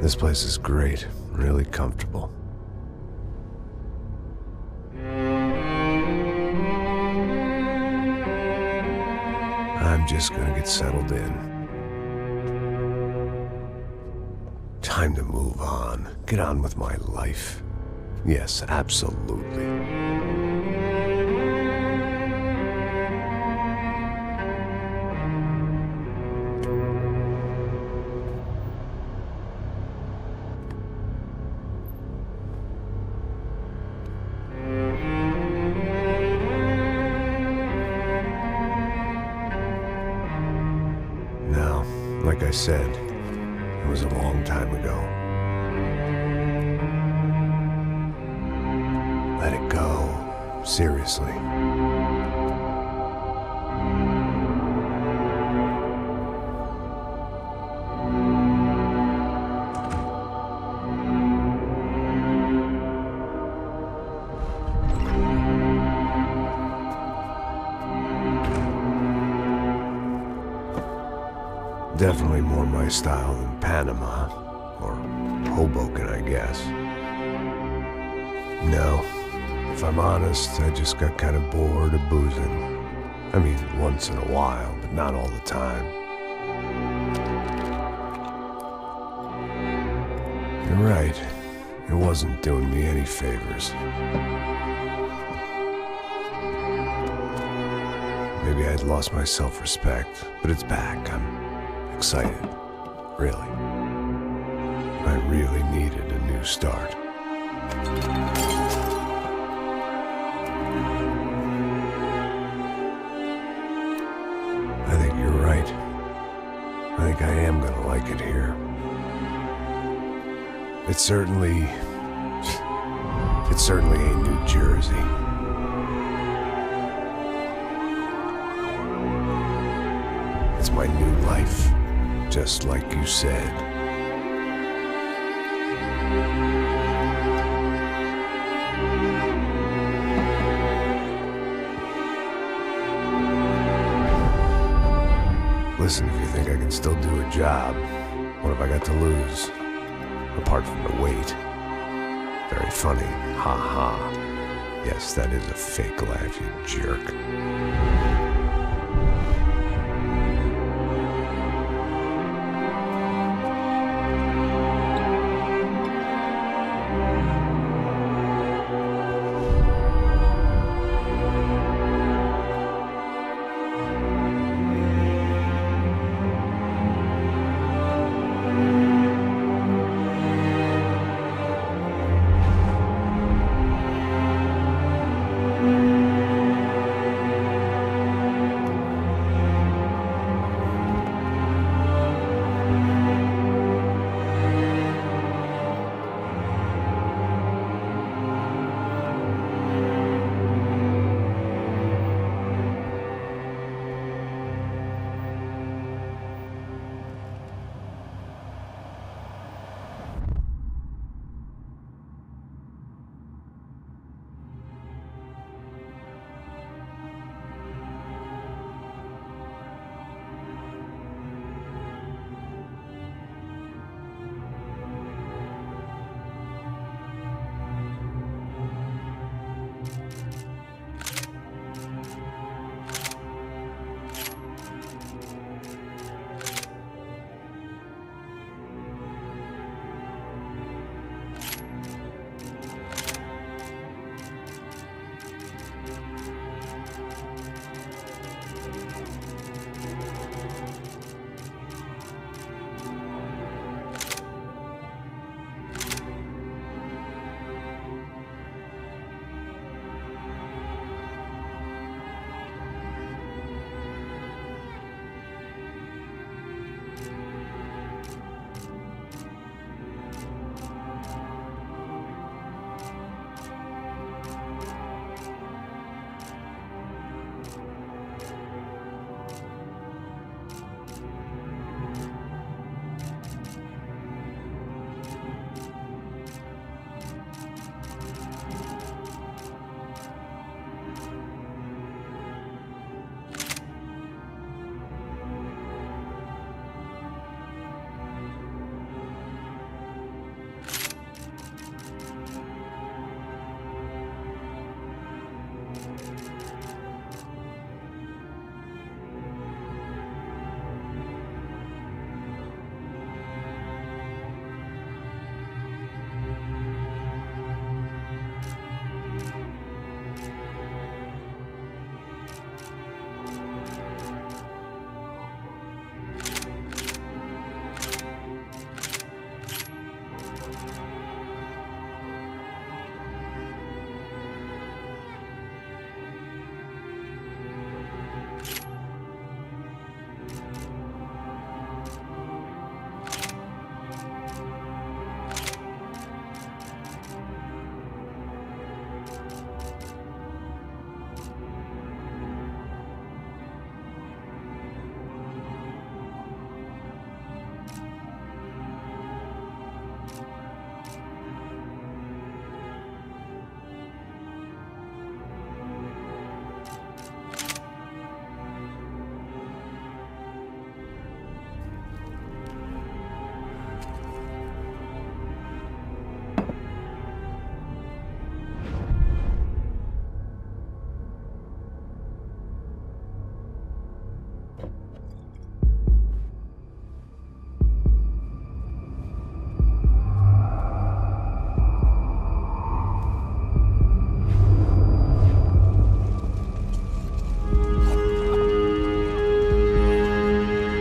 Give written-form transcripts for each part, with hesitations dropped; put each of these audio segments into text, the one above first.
This place is great, really comfortable. I'm just gonna get settled in. Time to move on. Get on with my life. Yes, absolutely. Now, like I said, it was a long time ago. Let it go. Seriously. Definitely more my style than Panama, or Hoboken, I guess. No, if I'm honest, I just got kind of bored of boozing. I mean, once in a while, but not all the time. You're right, it wasn't doing me any favors. Maybe I'd lost my self-respect, but it's back. I'm excited, really. I really needed a new start. I think you're right. I think I am gonna like it here. It's certainly ain't New Jersey. It's my new life. Just like you said. Listen, if you think I can still do a job, what have I got to lose? Apart from the weight. Very funny. Ha ha. Yes, that is a fake laugh, you jerk.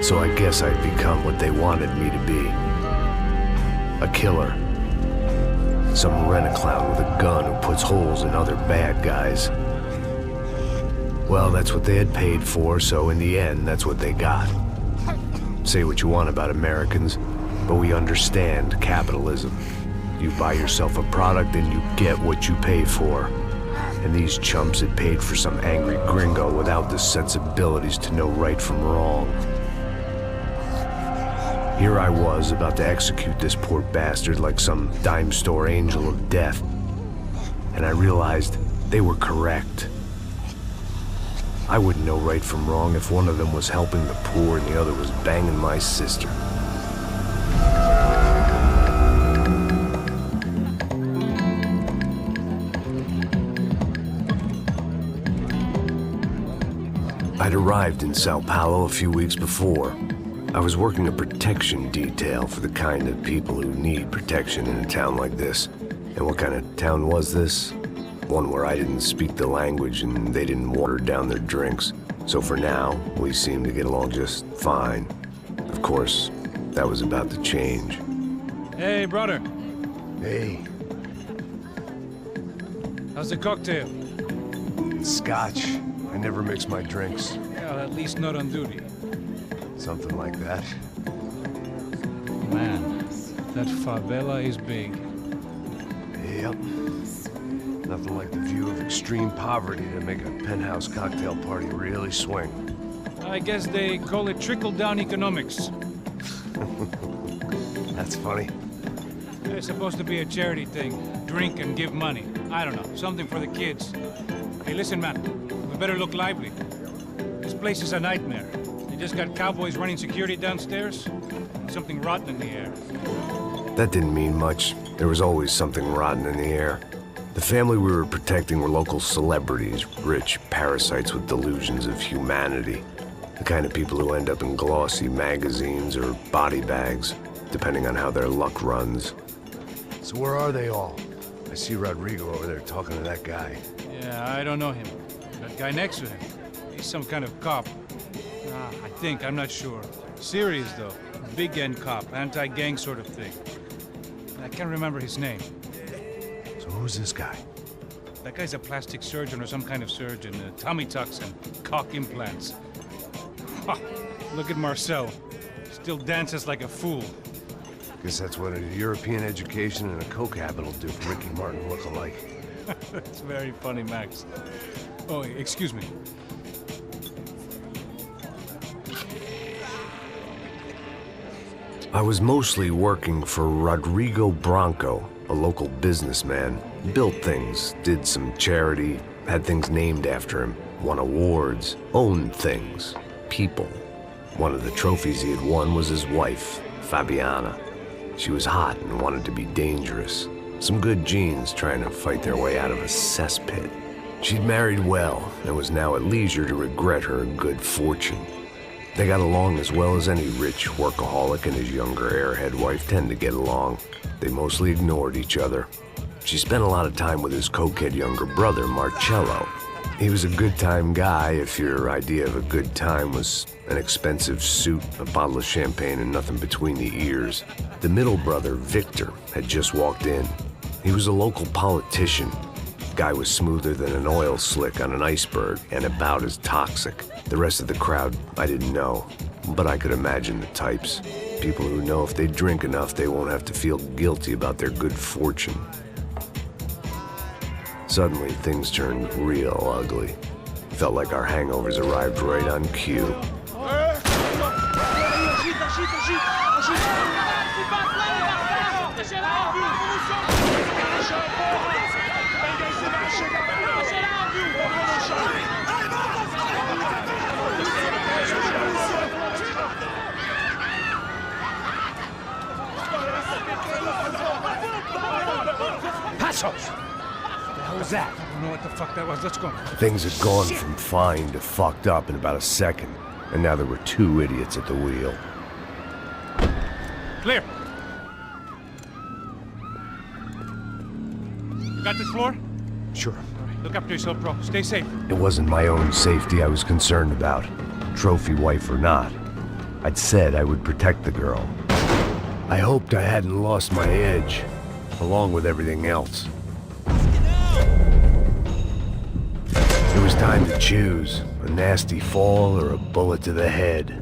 So I guess I'd become what they wanted me to be. A killer. Some rent-a-clown with a gun who puts holes in other bad guys. Well, that's what they had paid for, so in the end, that's what they got. Say what you want about Americans, but we understand capitalism. You buy yourself a product and you get what you pay for. And these chumps had paid for some angry gringo without the sensibilities to know right from wrong. Here I was, about to execute this poor bastard like some dime store angel of death. And I realized they were correct. I wouldn't know right from wrong if one of them was helping the poor and the other was banging my sister. I'd arrived in Sao Paulo a few weeks before. I was working a protection detail for the kind of people who need protection in a town like this. And what kind of town was this? One where I didn't speak the language and they didn't water down their drinks. So for now, we seemed to get along just fine. Of course, that was about to change. Hey, brother. Hey. How's the cocktail? Scotch. I never mix my drinks. Well, at least not on duty. Something like that. Man, that favela is big. Yep. Nothing like the view of extreme poverty to make a penthouse cocktail party really swing. I guess they call it trickle-down economics. That's funny. It's supposed to be a charity thing. Drink and give money. I don't know, something for the kids. Hey, listen, man. We better look lively. This place is a nightmare. They just got cowboys running security downstairs. And something rotten in the air. That didn't mean much. There was always something rotten in the air. The family we were protecting were local celebrities, rich parasites with delusions of humanity. The kind of people who end up in glossy magazines or body bags, depending on how their luck runs. So where are they all? I see Rodrigo over there talking to that guy. Yeah, I don't know him. That guy next to him. He's some kind of cop. I think, I'm not sure. Serious, though. Big end cop, anti-gang sort of thing. I can't remember his name. So who's this guy? That guy's a plastic surgeon or some kind of surgeon. Tummy tucks and cock implants. Ha! Look at Marcel. Still dances like a fool. Guess that's what a European education and a coke habit will do for Ricky Martin look-alike. That's very funny, Max. Oh, excuse me. I was mostly working for Rodrigo Branco, a local businessman. Built things, did some charity, had things named after him, won awards, owned things, people. One of the trophies he had won was his wife, Fabiana. She was hot and wanted to be dangerous. Some good genes trying to fight their way out of a cesspit. She'd married well and was now at leisure to regret her good fortune. They got along as well as any rich workaholic and his younger airhead wife tend to get along. They mostly ignored each other. She spent a lot of time with his cokehead younger brother, Marcello. He was a good-time guy if your idea of a good time was an expensive suit, a bottle of champagne, and nothing between the ears. The middle brother, Victor, had just walked in. He was a local politician. Guy was smoother than an oil slick on an iceberg and about as toxic. The rest of the crowd, I didn't know, but I could imagine the types. People who know if they drink enough, they won't have to feel guilty about their good fortune. Suddenly, things turned real ugly. Felt like our hangovers arrived right on cue. Passos! What was that? I don't know what the fuck that was. Let's go. Things had gone from fine to fucked up in about a second, and now there were two idiots at the wheel. Clear. You got this floor? Sure. All right, look after yourself, bro. Stay safe. It wasn't my own safety I was concerned about, trophy wife or not. I'd said I would protect the girl. I hoped I hadn't lost my edge, along with everything else. It was time to choose, a nasty fall or a bullet to the head.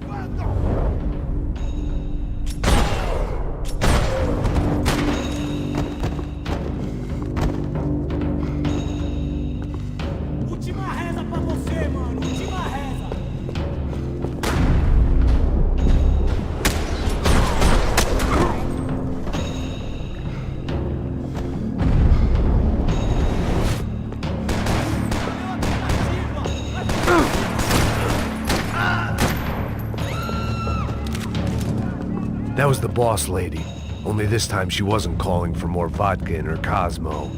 That was the boss lady, only this time she wasn't calling for more vodka in her Cosmo.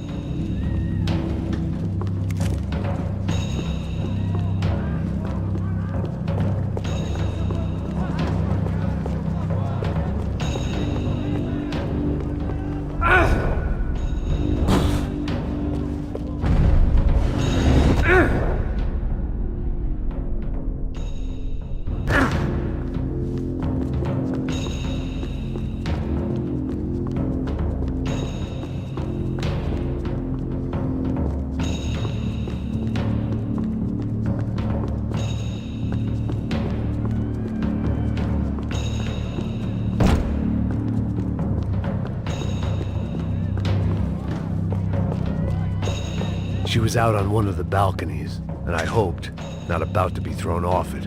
She was out on one of the balconies, and I hoped, not about to be thrown off it.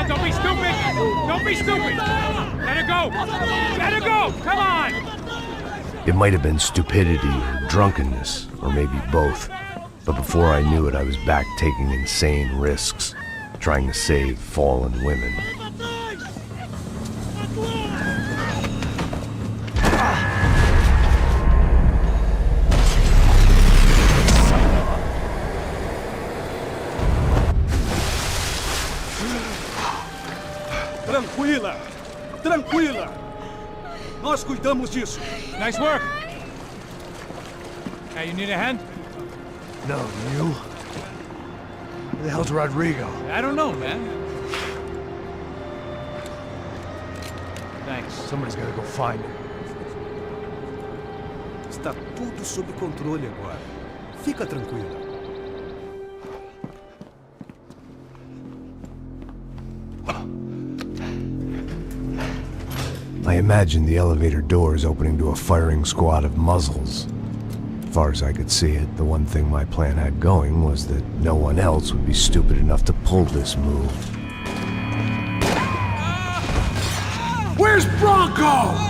Don't be stupid! Don't be stupid! Let her go! Let her go! Come on! It might have been stupidity or drunkenness, or maybe both. But before I knew it, I was back taking insane risks, trying to save fallen women. Tranquila! Tranquila! Nós cuidamos disso. Nice work! Hey, you need a hand? No, you? Where the hell's Rodrigo? I don't know, man. Thanks. Somebody's gotta go find him. Está tudo sob controle agora. Fica tranquila. I imagined the elevator doors opening to a firing squad of muzzles. As far as I could see it, the one thing my plan had going was that no one else would be stupid enough to pull this move. Where's Bronco?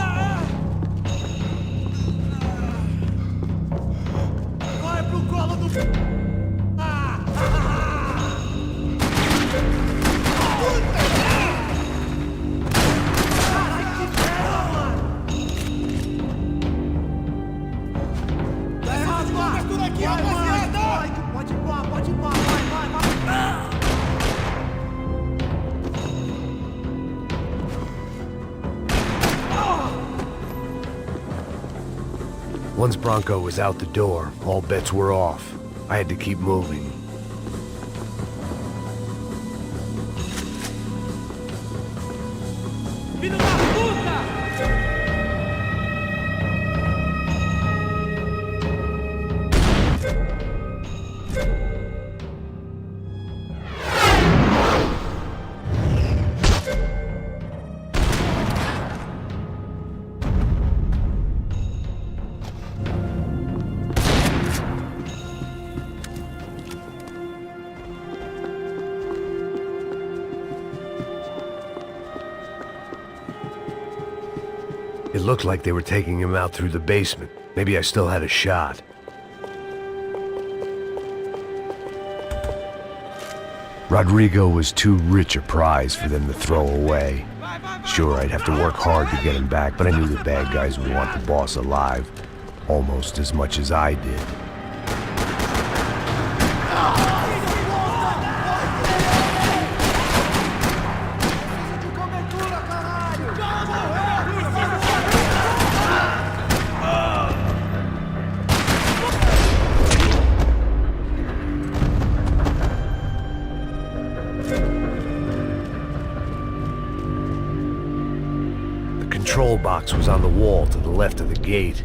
Once Bronco was out the door, all bets were off. I had to keep moving. It looked like they were taking him out through the basement. Maybe I still had a shot. Rodrigo was too rich a prize for them to throw away. Sure, I'd have to work hard to get him back, but I knew the bad guys would want the boss alive, almost as much as I did. control box was on the wall to the left of the gate.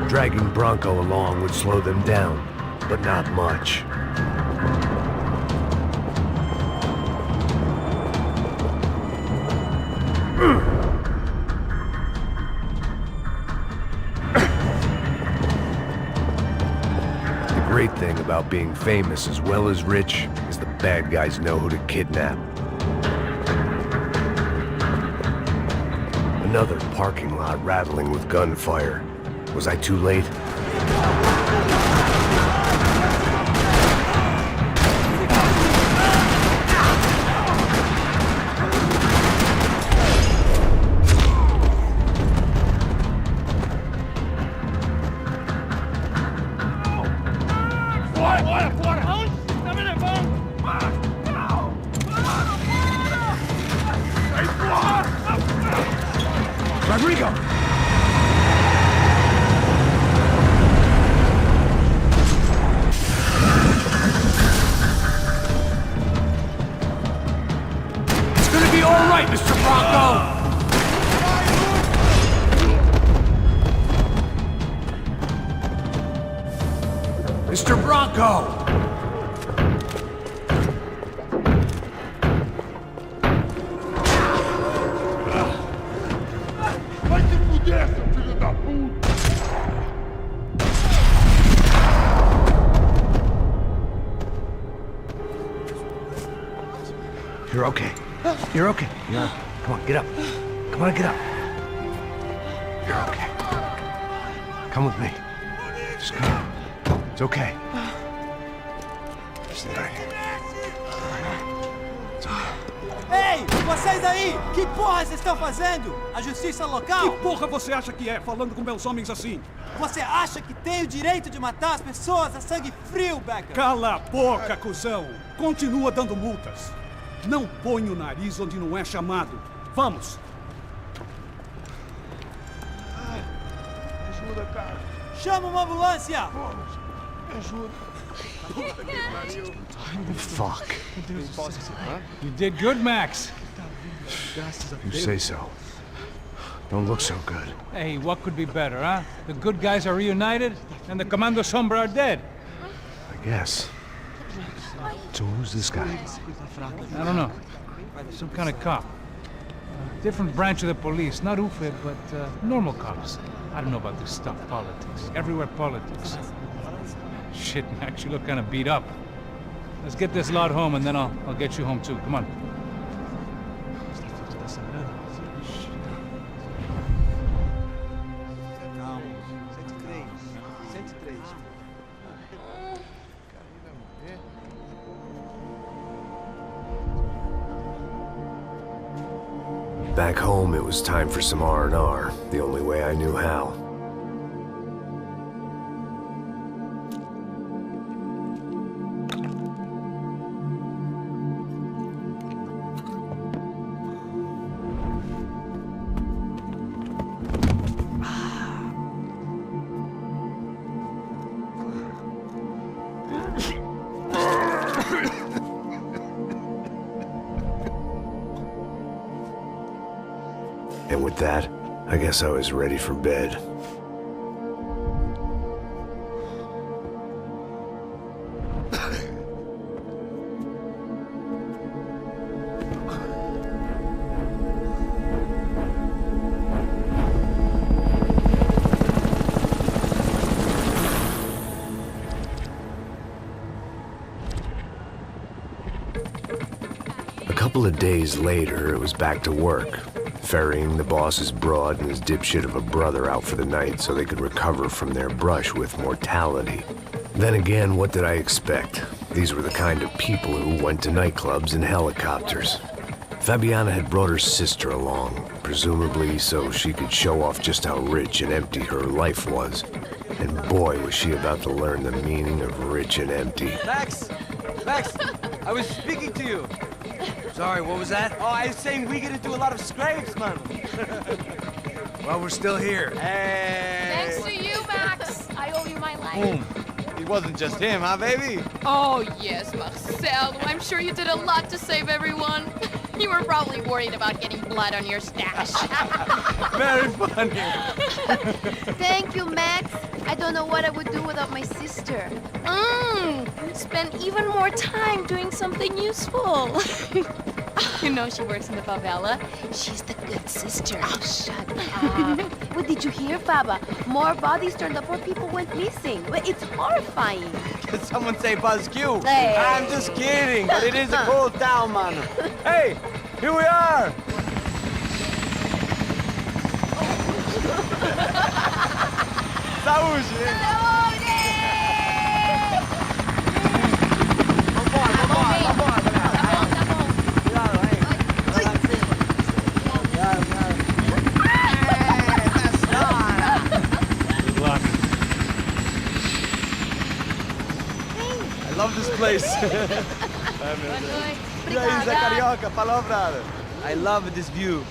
Dragging Bronco along would slow them down, but not much. The great thing about being famous as well as rich is the bad guys know who to kidnap. Another parking lot rattling with gunfire. Was I too late? Rodrigo! All right, Mr. Bronco! Mr. Bronco! Vai se fuder, seu filho da puta! You're okay. You're okay. Come on, get up. Come on, get up. You're okay. Come with me. Just come. It's okay. Stay right here. It's okay. Ei, vocês aí! Que porra vocês estão fazendo? A justiça local? Que porra você acha que é, falando com meus homens assim? Você acha que tem o direito de matar as pessoas a sangue frio, Becker? Cala a boca, cuzão! Continua dando multas. Não põe o nariz onde não é chamado. Vamos! Ajuda, cara. Chama uma ambulância! Vamos. Me ajuda. Puta que pariu. Fuck. You did good, Max. You say so. Don't look so good. Hey, what could be better, huh? The good guys are reunited, and the Commando Sombra are dead. I guess. So who's this guy? I don't know. Some kind of cop. Different branch of the police. Not UFE, but normal cops. I don't know about this stuff. Politics. Everywhere politics. Shit, Max, you look kind of beat up. Let's get this lot home, and then I'll get you home, too. Come on. Calma. 103. 103. Back home, it was time for some R&R, the only way I knew how. And with that, I guess I was ready for bed. couple of days later, it was back to work, ferrying the boss's broad and his dipshit of a brother out for the night so they could recover from their brush with mortality. Then again, what did I expect? These were the kind of people who went to nightclubs in helicopters. Fabiana had brought her sister along, presumably so she could show off just how rich and empty her life was. And boy, was she about to learn the meaning of rich and empty. Max! Max! I was speaking to you. Sorry, what was that? Oh, I was saying we gotta do a lot of scrapes, man. Well, we're still here. Hey! Thanks to you, Max. I owe you my life. Boom. It wasn't just him, huh, baby? Oh, yes, Marcel. I'm sure you did a lot to save everyone. You were probably worried about getting blood on your stash. Very funny. Thank you, Max. I don't know what I would do without my sister. Spend even more time doing something useful. You know she works in the favela. She's the good sister. Oh, shut up. What did you hear, Baba? More bodies turned up where people went missing. Well, it's horrifying. Did someone say Buzz Q? Hey. I'm just kidding, but it is a cool town, man. Hey, here we are. Saúde! I love this place. E aí, Zé Carioca, falou, brother. I love this view.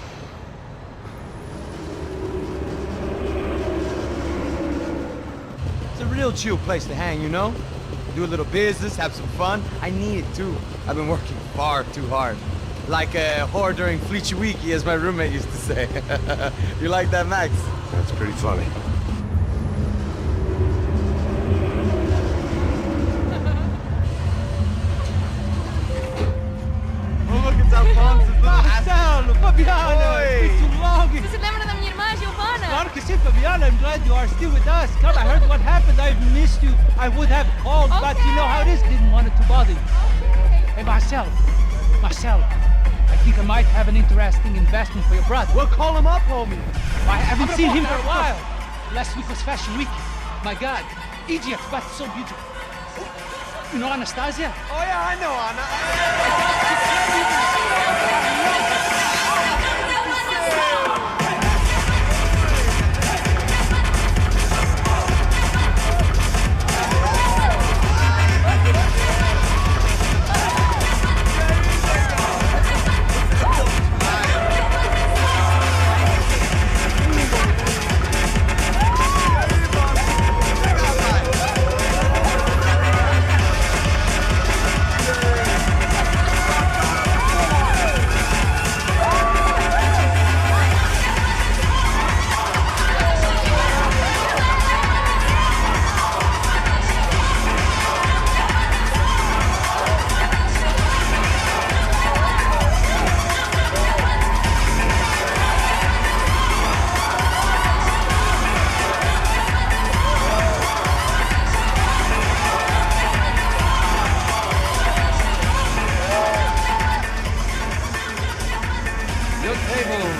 It's a real chill place to hang, you know? Do a little business, have some fun. I need it too. I've been working far too hard. Like a whore during Fleechy Weeky, as my roommate used to say. You like that, Max? That's pretty funny. Marcelo, Fabiana, it's too long. Você se lembra da minha irmã, Giovanna? Claro que sim, Fabiana. I'm glad you are still with us. Come, I heard what happened. I've missed you. I would have called, but you know how it is. Didn't want it to bother you. Hey, Marcel, I think I might have an interesting investment for your brother. Well, call him up, homie. I haven't seen him for a while. Last week was Fashion Week. My God, Egypt, but so beautiful. You know Anastasia? Oh, yeah, I know, Anna.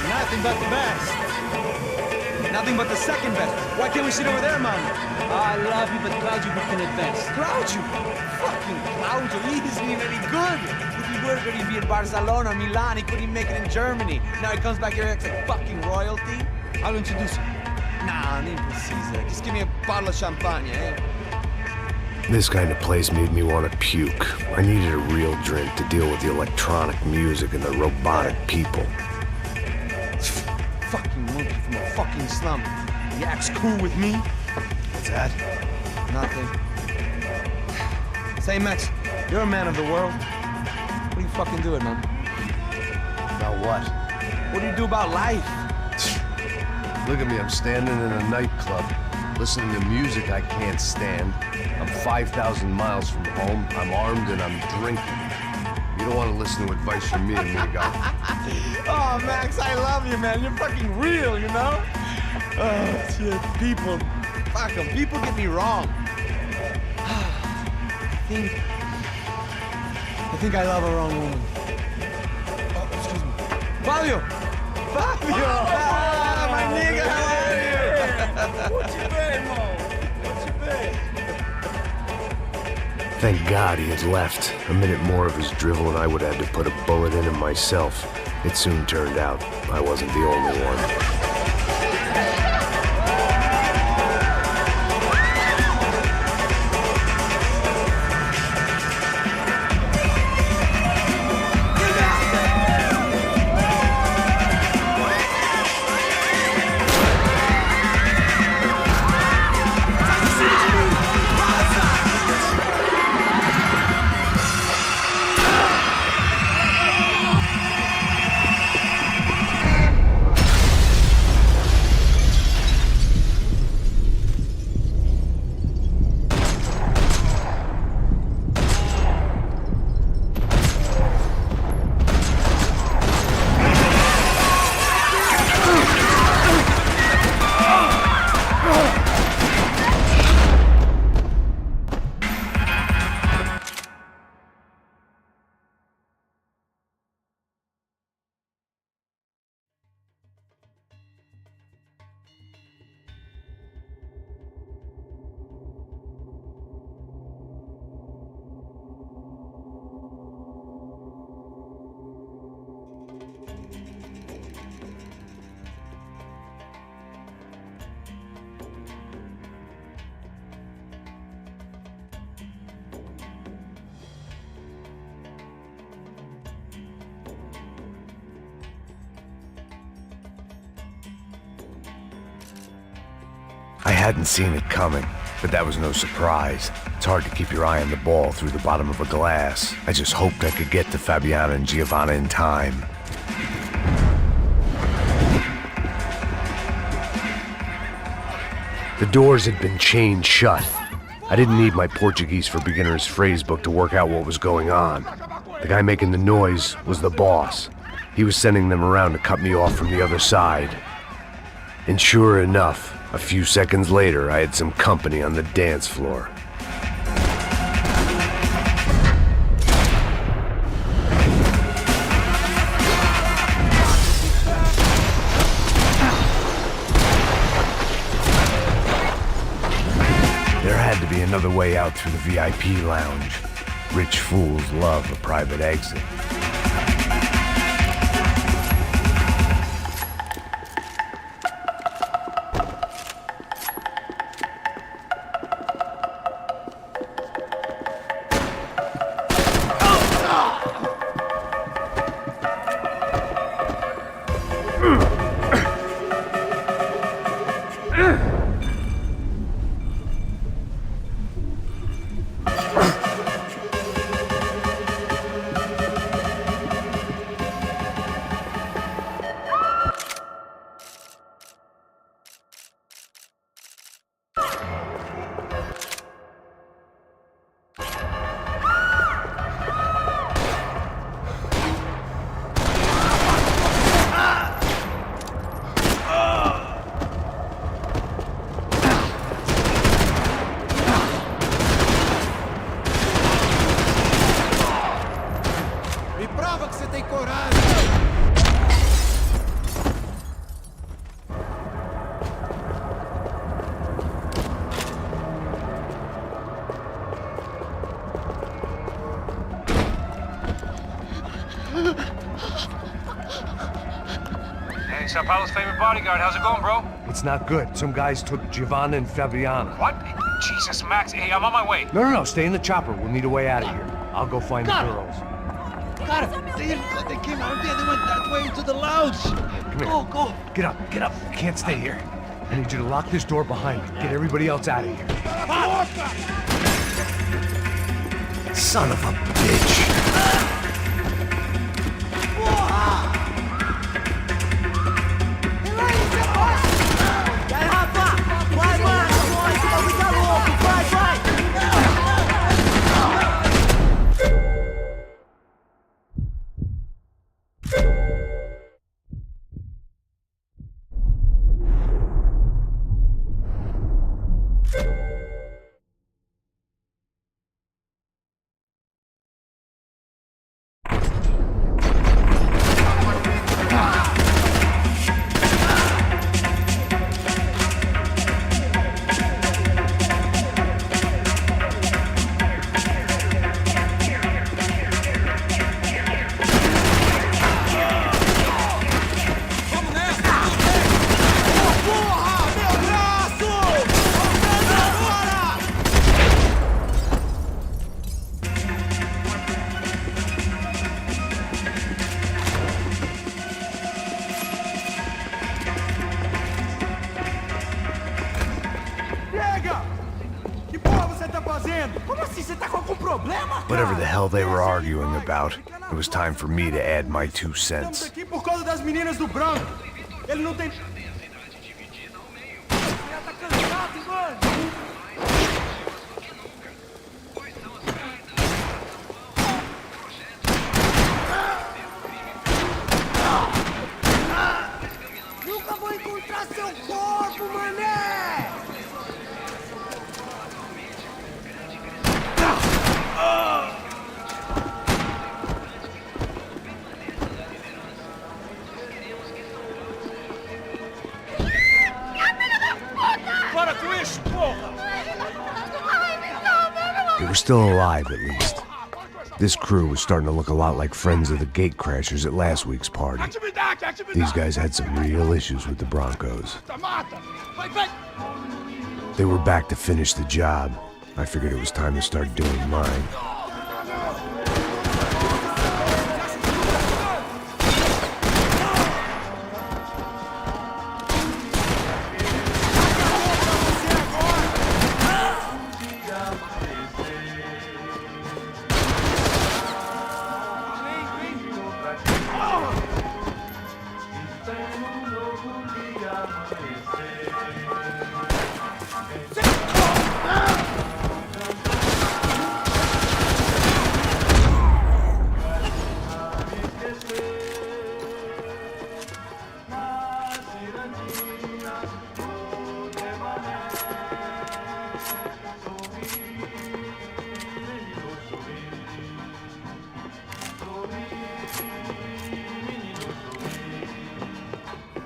Nothing but the best. Nothing but the second best. Why can't we sit over there, man? I love you, but Claudio booked in advance. Claudio? Fucking Claudio, he isn't even any good. If he were going to be in Barcelona, Milan, he couldn't make it in Germany. Now he comes back here and acts like fucking royalty. I'll introduce him. Nah, I need Caesar. Just give me a bottle of champagne, eh? This kind of place made me want to puke. I needed a real drink to deal with the electronic music and the robotic people. Fucking monkey from a fucking slum. He acts cool with me. What's that? Nothing. Say, Max, you're a man of the world. What are you fucking doing, man? About what? What do you do about life? Look at me, I'm standing in a nightclub, listening to music I can't stand. I'm 5,000 miles from home, I'm armed, and I'm drinking. You don't want to listen to advice from me, amigo. Oh, Max, I love you, man. You're fucking real, you know? Oh, shit, people. Fuck 'em. People get me wrong. I think I love a wrong woman. Fabio! Fabio! Ah, my nigga, how are you? Thank God he had left. A minute more of his drivel and I would have had to put a bullet in him myself. It soon turned out I wasn't the only one. I hadn't seen it coming, but that was no surprise. It's hard to keep your eye on the ball through the bottom of a glass. I just hoped I could get to Fabiana and Giovanna in time. The doors had been chained shut. I didn't need my Portuguese for Beginners phrase book to work out what was going on. The guy making the noise was the boss. He was sending them around to cut me off from the other side. And sure enough, a few seconds later, I had some company on the dance floor. There had to be another way out through the VIP lounge. Rich fools love a private exit. Hey, Sao Paulo's favorite bodyguard. How's it going, bro? It's not good. Some guys took Giovanna and Fabiana. What? Jesus, Max. Hey, I'm on my way. No, stay in the chopper. We'll need a way out of here. I'll go find the girls. Cara, they came out there. They went that way into the lounge. Come here. Go. Get up. You can't stay here. I need you to lock this door behind me. Get everybody else out of here. Son of a bitch. Whatever the hell they were arguing about, it was time for me to add my 2 cents. Aqui por causa das meninas do branco. Ele não tem... Tá cansado, mano. Nunca vou encontrar seu corpo, mané! Para com isso, porra! They were still alive, at least. This crew was starting to look a lot like friends of the gatecrashers at last week's party. These guys had some real issues with the Broncos. They were back to finish the job. I figured it was time to start doing mine.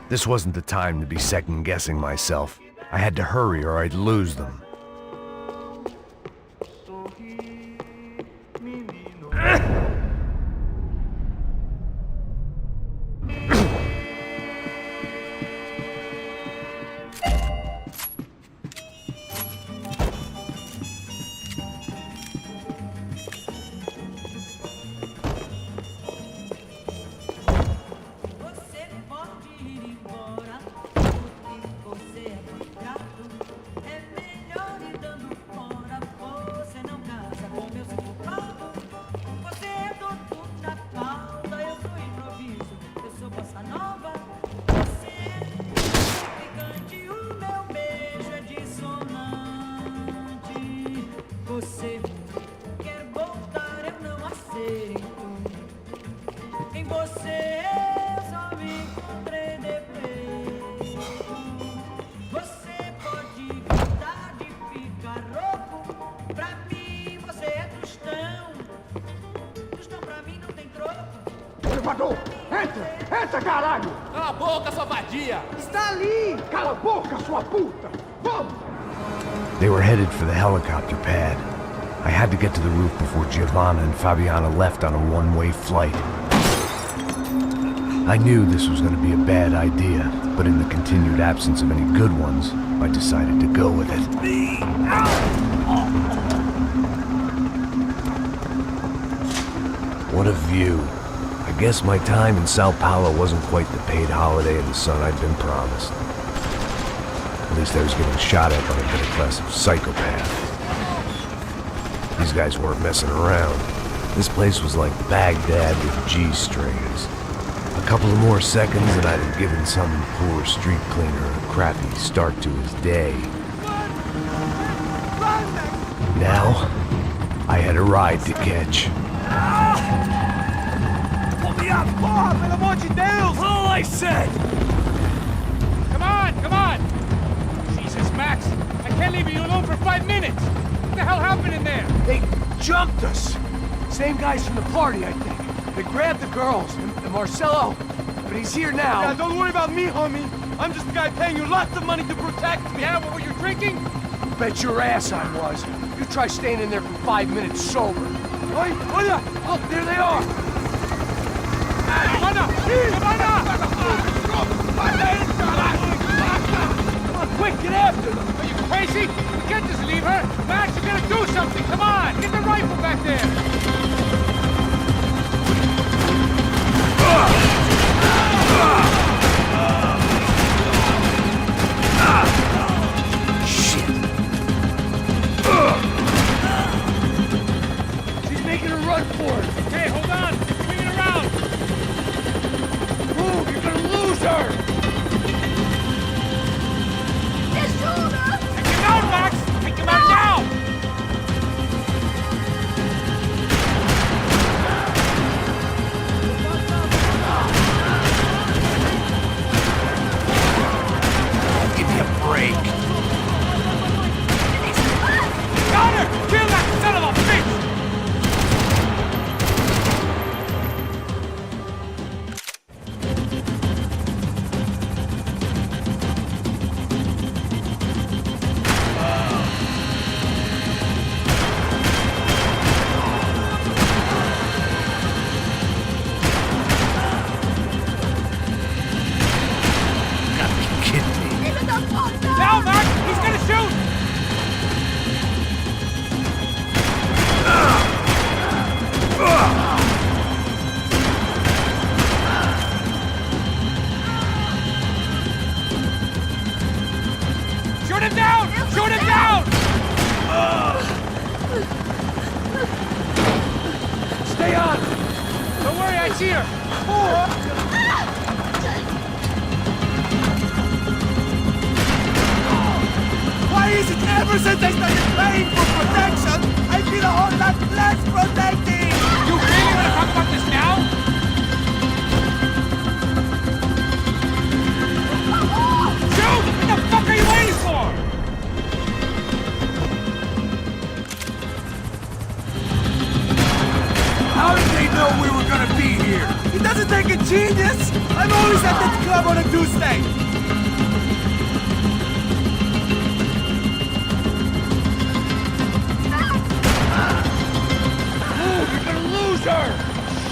This wasn't the time to be second-guessing myself. I had to hurry or I'd lose them. Entra! Entra, caralho! Cala a boca, sua vadia! Está ali! Cala a boca, sua puta! Vamos! They were headed for the helicopter pad. I had to get to the roof before Giovanna and Fabiana left on a one-way flight. I knew this was going to be a bad idea, but in the continued absence of any good ones, I decided to go with it. What a view. I guess my time in Sao Paulo wasn't quite the paid holiday in the sun I'd been promised. At least I was getting shot at by a better class of psychopath. These guys weren't messing around. This place was like Baghdad with G-strings. A couple of more seconds and I'd have given some poor street cleaner a crappy start to his day. Now, I had a ride to catch. Pull me up, porra, pelo amor de Deus! All I said! Come on! Jesus, Max, I can't leave you alone for 5 minutes. What the hell happened in there? They jumped us. Same guys from the party, I think. They grabbed the girls, and Marcelo, but he's here now. Yeah, don't worry about me, homie. I'm just the guy paying you lots of money to protect me. Yeah, what were you drinking? Bet your ass I was. You try staying in there for 5 minutes sober. Oi, olha! Look, there they are! Giovanna! Come on, quick, get after them! Are you crazy? You can't just leave her. Max, you gotta do something. Come on, get the rifle back there. She's making forward! Hey, hold on! Bring it around! Move! You're gonna lose her! Take him out, Max! Take him out now! Give me a break! Got her! Kill that son of a bitch! Gotta be kidding me. Now, Max! He's gonna shoot! Shoot him down! Shoot him down! Stay on! Don't worry, I see her! Why is it ever since I started paying for protection, I feel a whole lot less protected? You really want to talk about this now? Shoot! What the fuck are you waiting for? How did they know we were gonna be here? It doesn't take a genius! I'm always at that club on a Tuesday! Move! You're gonna lose her!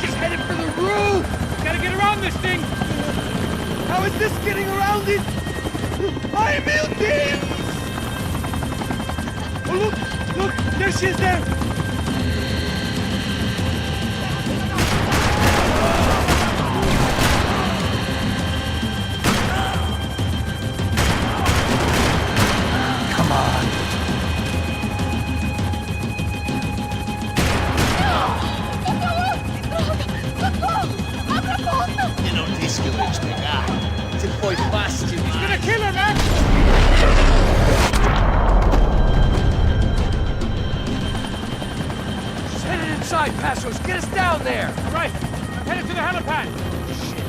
She's headed for the roof! Gotta get around this thing! How is this getting around it? I building! Oh, look! There she is there! Come on! Eu não disse que eu ia te pegar. Você foi fácil demais. Gonna kill her, Max! She's headed inside, Passos! Get us down there! Right, I'm headed to the helipad! Shit!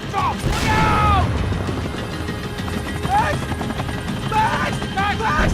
Stop! Look out! Max! Max! Max! Max!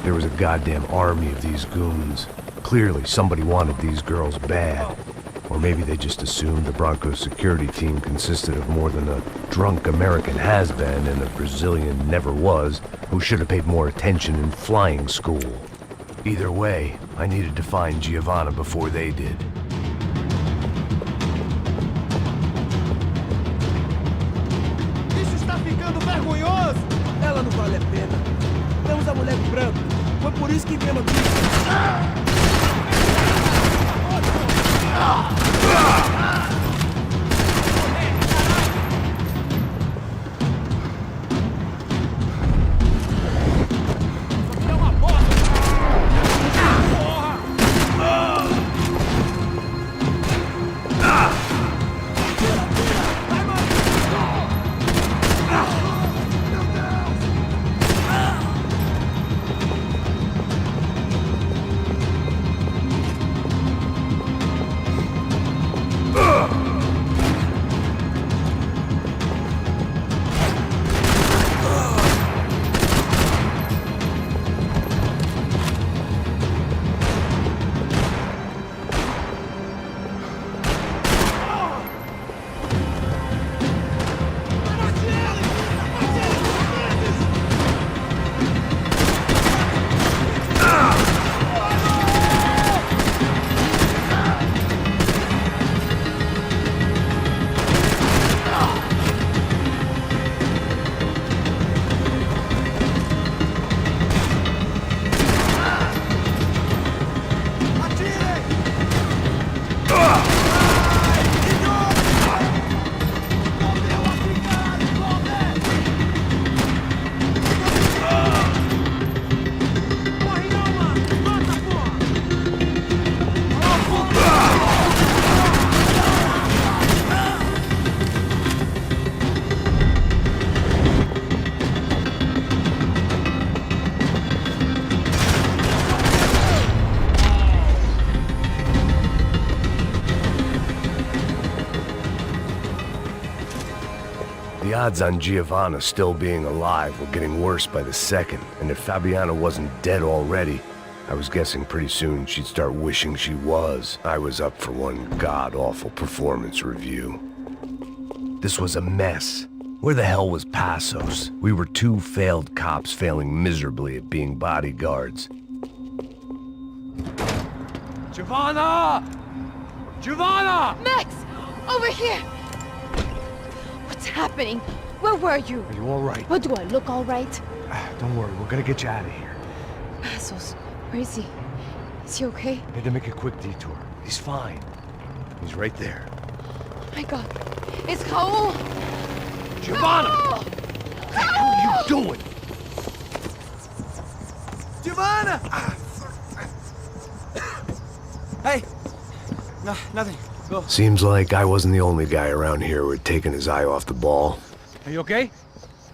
There was a goddamn army of these goons. Clearly, somebody wanted these girls bad. Or maybe they just assumed the Broncos security team consisted of more than a drunk American has-been and a Brazilian never-was who should have paid more attention in flying school. Either way, I needed to find Giovanna before they did. Isso está ficando vergonhoso! Ela não vale a pena. Temos a mulher branca. Foi por isso que viemos aqui. The odds on Giovanna still being alive were getting worse by the second, and if Fabiana wasn't dead already, I was guessing pretty soon she'd start wishing she was. I was up for one god-awful performance review. This was a mess. Where the hell was Passos? We were two failed cops failing miserably at being bodyguards. Giovanna! Giovanna! Max! Over here! What's happening? Where were you? Are you all right? What do I look all right? Don't worry, we're gonna get you out of here. Passos, where is he? Is he okay? Had to make a quick detour. He's fine. He's right there. Oh my God. It's Raul! Giovanna! Raul! What the hell are you doing? Giovanna! Hey! No, nothing. Go. Seems like I wasn't the only guy around here who had taken his eye off the ball. Are you okay?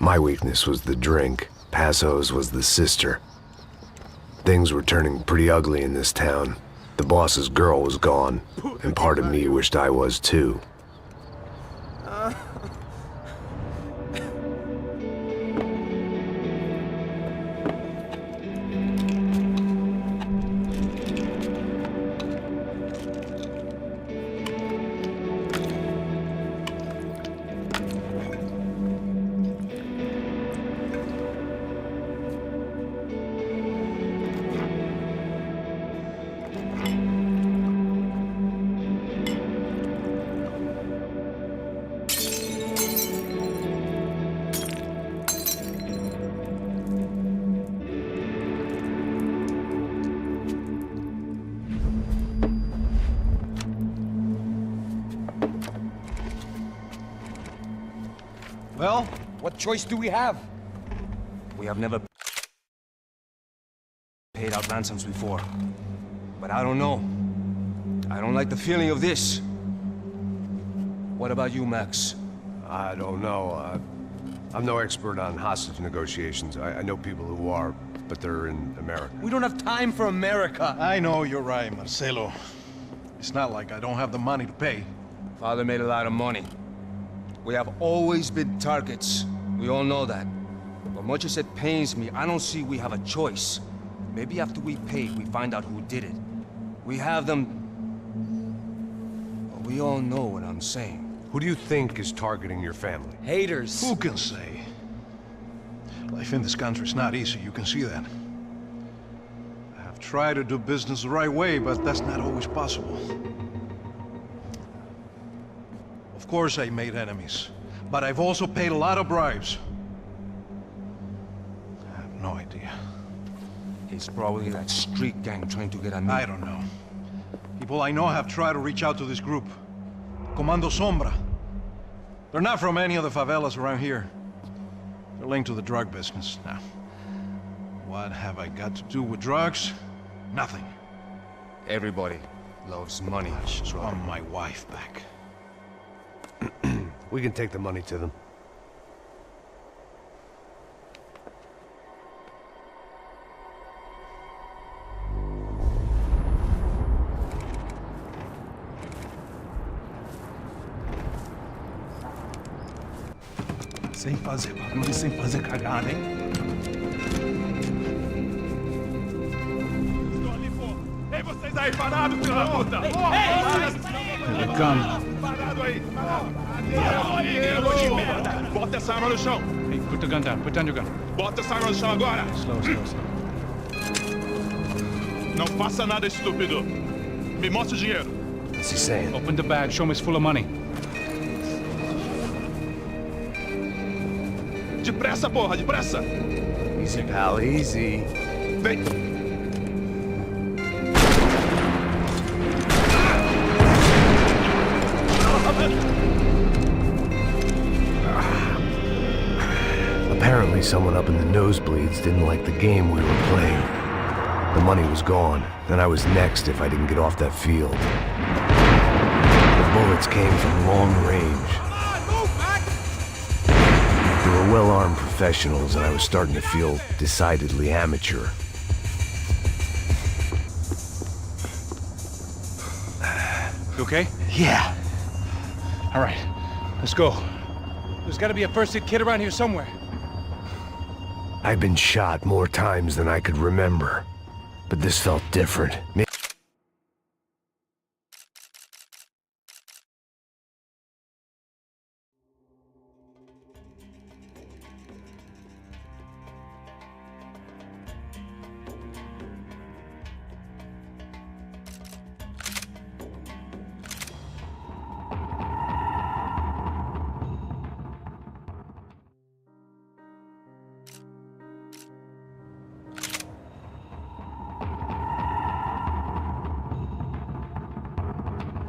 My weakness was the drink. Passos was the sister. Things were turning pretty ugly in this town. The boss's girl was gone, and part of me wished I was too. Well, what choice do we have? We have never paid out ransoms before. But I don't know. I don't like the feeling of this. What about you, Max? I don't know. I'm no expert on hostage negotiations. I know people who are, but they're in America. We don't have time for America. I know you're right, Marcelo. It's not like I don't have the money to pay. Father made a lot of money. We have always been targets. We all know that. But much as it pains me, I don't see we have a choice. Maybe after we pay, we find out who did it. We have them... Well, we all know what I'm saying. Who do you think is targeting your family? Haters. Who can say? Life in this country is not easy, you can see that. I have tried to do business the right way, but that's not always possible. Of course I made enemies, but I've also paid a lot of bribes. I have no idea. It's probably that street gang trying to get at me. I don't know. People I know have tried to reach out to this group. Comando Sombra. They're not from any of the favelas around here. They're linked to the drug business. Now, what have I got to do with drugs? Nothing. Everybody loves money. I just want my wife back. We can take the money to them. Sem fazer barulho, sem fazer cagada, hein? Estou ali, pô! Ei, vocês aí, parados, filho da puta! Ei, parado aí! Bota essa arma no chão! Hey, put the gun down. Put down your gun. Bota essa arma no chão agora! Slow, slow, slow. Não faça nada, estúpido! Me mostra o dinheiro! What's he saying? Open the bag. Show me it's full of money. Depressa, porra, depressa! Easy, pal, easy. Vem! Apparently someone up in the nosebleeds didn't like the game we were playing. The money was gone, and I was next if I didn't get off that field. The bullets came from long range. They were well-armed professionals, and I was starting to feel decidedly amateur. You okay? Yeah. All right. Let's go. There's gotta be a first-aid kit around here somewhere. I've been shot more times than I could remember, but this felt different.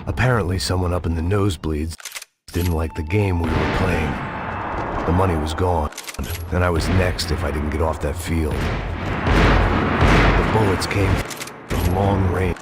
Apparently someone up in the nosebleeds didn't like the game we were playing. The money was gone, and I was next if I didn't get off that field. The bullets came from long range.